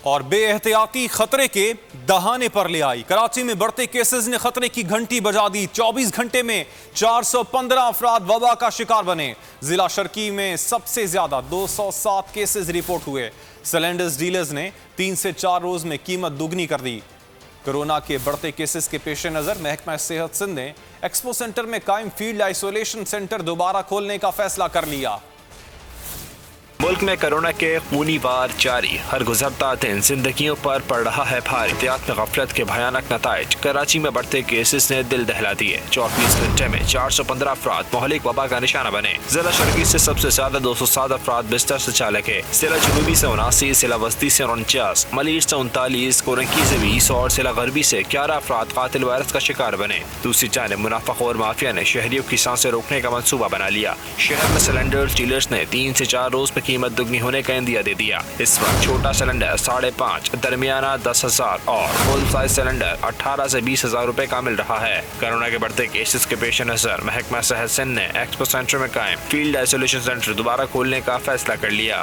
और बेएहतियाती खतरे के दहाने पर ले आई। कराची में बढ़ते केसेस ने खतरे की घंटी बजा दी। 24 घंटे में 415 अफराद वबा का शिकार बने। जिला शर्की में सबसे ज्यादा 207 केसेस रिपोर्ट हुए। सिलेंडर्स डीलर्स ने 3 से 4 रोज में कीमत दुगनी कर दी। कोरोना के बढ़ते केसेस के पेश नजर महकमा सेहत सिंध ने एक्सपो सेंटर में कायम फील्ड आइसोलेशन सेंटर दोबारा खोलने का फैसला कर लिया। मुल्क में कोरोना के खूनी वार जारी। हर गुजरता दिन जिंदगियों पर पड़ रहा है भारी। एहतियात में गफलत के भयानक नताइज। कराची में बढ़ते केसेस ने दिल दहला दिए। 24 घंटे में 415 अफराद मोहलिक वबा का निशाना बने। जिला शर्की से सबसे ज्यादा 207 अफराद बिस्तर से चालक है। जिला जनूबी से 79, जिला वस्ती से 49, मलीर से 39, कोरंकी से 20 और जिला गरबी से 11 अफराद कातिल वायरस का शिकार बने। दूसरी जानिब मुनाफाखोर माफिया ने शहरियों की सांसें रोकने का मंसूबा बना लिया। शहर में सिलेंडर डीलर्स ने 3 से 4 रोज में कीमत दुगनी होने का इंदिया दे दिया। इस वक्त छोटा सिलेंडर 5.5, दरमियाना 10,000 और फुल साइज सिलेंडर 18 से 20,000 रुपए का मिल रहा है। कोरोना के बढ़ते केसेस के पेश नजर महकमा सेहत सिंध ने एक्सपो सेंटर में कायम फील्ड आइसोलेशन सेंटर दोबारा खोलने का फैसला कर लिया।